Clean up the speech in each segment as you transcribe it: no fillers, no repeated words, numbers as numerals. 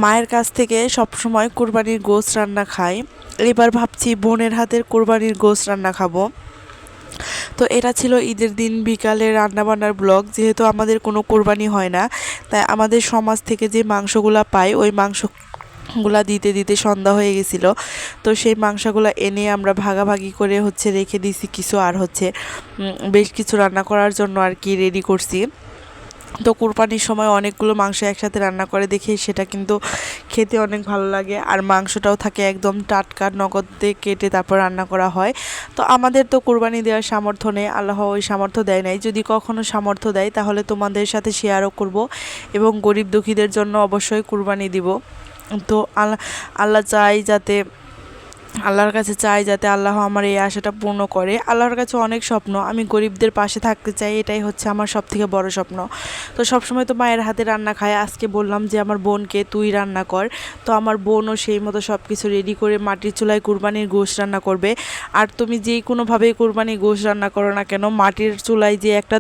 মায়ের কাছ থেকে সবসময় কোরবানির গোশত রান্না খাই। এবার ভাবছি বোনের হাতের কোরবানির গোশত রান্না খাবো। তো এটা ছিল ঈদের দিন বিকালে রান্নাবান্নার ব্লগ। যেহেতু আমাদের কোনো কোরবানি হয় না, তাই আমাদের সমাজ থেকে যে মাংসগুলা পাই ওই মাংসগুলা দিতে দিতে সন্ধ্যা হয়ে গেছিলো। তো সেই মাংসগুলো এনে আমরা ভাগাভাগি করে রেখে দিছি কিছু, আর বেশ কিছু রান্না করার জন্য আর কি রেডি করছি। তো কোরবানির সময় অনেকগুলো মাংস একসাথে রান্না করে দেখি সেটা কিন্তু খেতে অনেক ভালো লাগে, আর মাংসটাও থাকে একদম টাটকা, নগদে কেটে তারপর রান্না করা হয়। তো আমাদের তো কোরবানি দেওয়ার সামর্থ্য নেই, আল্লাহ ওই সামর্থ্য দেয় নাই। যদি কখনো সামর্থ্য দেয় তাহলে তোমাদের সাথে শেয়ারও করব, এবং গরিব দুঃখীদের জন্য অবশ্যই কোরবানি দিব। তো আল্লাহ চাই যাতে আল্লাহর কাছে চাই যাতে আল্লাহ আমার এই আশাটা পূর্ণ করে। আল্লাহর কাছে অনেক স্বপ্ন, আমি গরিবদের পাশে থাকতে চাই, এটাই হচ্ছে আমার সবথেকে বড় স্বপ্ন। তো সবসময় তো মায়ের হাতে রান্না খায়, আজকে বললাম যে আমার বোনকে তুই রান্না কর। তো আমার বোনও সেই মতো সব কিছু রেডি করে মাটির চুলায় কুরবানির গোশত রান্না করবে। আর তুমি যেই কোনোভাবেই কুরবানির গোশত রান্না করো না কেন, মাটির চুলায় যে একটা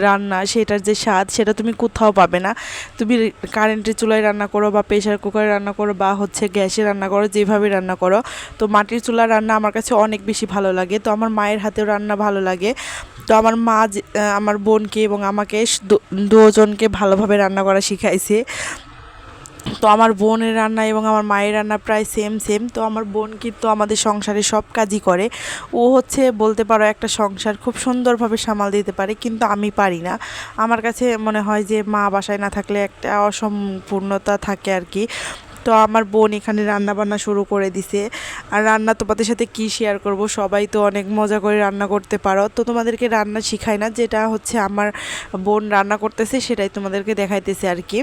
রান্না, সেটার যে স্বাদ সেটা তুমি কোথাও পাবে না। তুমি কারেন্টের চুলায় রান্না করো বা প্রেশার কুকারে রান্না করো বা গ্যাসে রান্না করো, যেভাবে রান্না করো, তো মাটির চুলার রান্না আমার কাছে অনেক বেশি ভালো লাগে। তো আমার মায়ের হাতেও রান্না ভালো লাগে। তো আমার মা আমার বোনকে এবং আমাকে দুজনকে ভালোভাবে রান্না করা শিখাইছে। তো আমার বোনের রান্না এবং আমার মায়ের রান্না প্রায় সেম সেম। তো আমার বোন কিন্তু আমাদের সংসারে সব কাজই করে। ও বলতে পারো একটা সংসার খুব সুন্দরভাবে সামাল দিতে পারে, কিন্তু আমি পারি না। আমার কাছে মনে হয় যে মা বাসায় না থাকলে একটা অসম্পূর্ণতা থাকে আর কি। তো আমার বোন এখানে রান্না বান্না শুরু করে দিছে। আর রান্না তোমাদের সাথে কি শেয়ার করব, সবাই তো অনেক মজা করে রান্না করতে পারো, তো তোমাদেরকে রান্না শিখাই না, যেটা আমার বোন রান্না করতেছে সেটাই তোমাদেরকে দেখাইতেছে আর কি।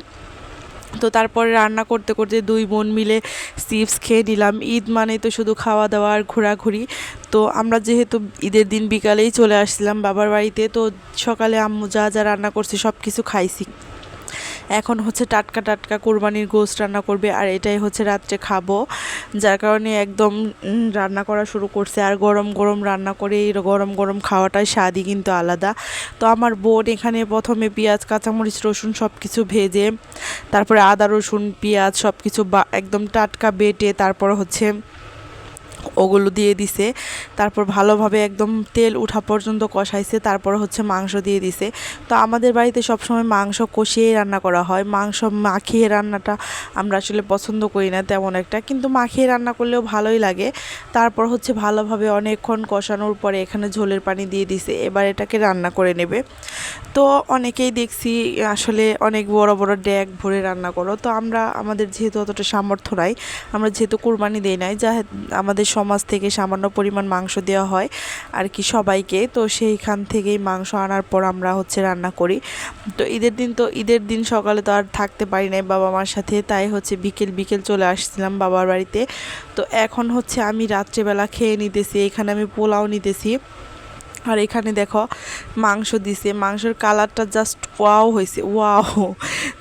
তো তারপরে রান্না করতে করতে দুই বোন মিলে চিপস খেয়ে নিলাম। ঈদ মানে তো শুধু খাওয়া দাওয়া আর ঘোরাঘুরি। তো আমরা যেহেতু ঈদের দিন বিকালেই চলে আসছিলাম বাবার বাড়িতে, তো সকালে আম্মু যা যা রান্না করছে সব কিছু খাইছি। এখন টাটকা টাটকা কোরবানির গোশত রান্না করবে, আর এটাই রাত্রে খাবো, যার কারণে একদম রান্না করা শুরু করছে। আর গরম গরম রান্না করে এই গরম গরম খাওয়াটার স্বাদই কিন্তু আলাদা। তো আমার বোন এখানে প্রথমে পেঁয়াজ, কাঁচামরিচ, রসুন সব কিছু ভেজে, তারপরে আদা রসুন পেঁয়াজ সব কিছু একদম টাটকা বেটে তারপর ওগুলো দিয়ে দিছে। তারপর ভালোভাবে একদম তেল উঠা পর্যন্ত কষাইছে, তারপর মাংস দিয়ে দিছে। তো আমাদের বাড়িতে সবসময় মাংস কষিয়েই রান্না করা হয়, মাংস মাখিয়ে রান্নাটা আমরা আসলে পছন্দ করি না তেমন একটা, কিন্তু মাখিয়ে রান্না করলেও ভালোই লাগে। তারপর ভালোভাবে অনেকক্ষণ কষানোর পরে এখানে ঝোলের পানি দিয়ে দিছে, এবার এটাকে রান্না করে নেবে। তো অনেকেই দেখছি আসলে অনেক বড় বড় ড্যাগ ভরে রান্না করো। তো আমাদের যেহেতু অতটা সামর্থ্য নাই, আমরা যেহেতু কোরবানি দেই নাই, আমাদের সমাজ থেকে সামান্য পরিমাণ মাংস দেওয়া হয় আর কি সবাইকে। তো সেইখান থেকেই মাংস আনার পর আমরা রান্না করি। তো ঈদের দিন সকালে তো আর থাকতে পারি নাই বাবা মার সাথে, তাই বিকেল বিকেল চলে আসছিলাম বাবার বাড়িতে। তো এখন আমি রাত্রেবেলা খেয়ে নিতেছি, এখানে আমি পোলাও নিতেছি। আর এখানে দেখো মাংস দিছে, মাংসের কালারটা জাস্ট ওয়াও হয়েছে, ওয়াও।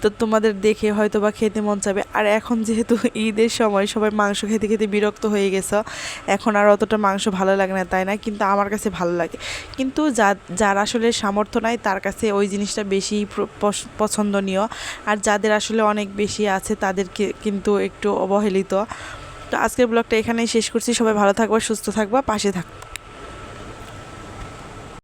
তো তোমাদের দেখে হয়তো বা খেতে মন চাবে। আর এখন যেহেতু ঈদের সময় সবাই মাংস খেতে খেতে বিরক্ত হয়ে গেছে, এখন আর অতটা মাংস ভালো লাগে না, তাই না? কিন্তু আমার কাছে ভালো লাগে। কিন্তু যার আসলে সামর্থ্য নাই তার কাছে ওই জিনিসটা বেশি পছন্দনীয়, আর যাদের আসলে অনেক বেশি আছে তাদেরকে কিন্তু একটু অবহেলিত। তো আজকের ব্লগটা এখানেই শেষ করছি। সবাই ভালো থাকবা, সুস্থ থাকবা, পাশে থাকবা।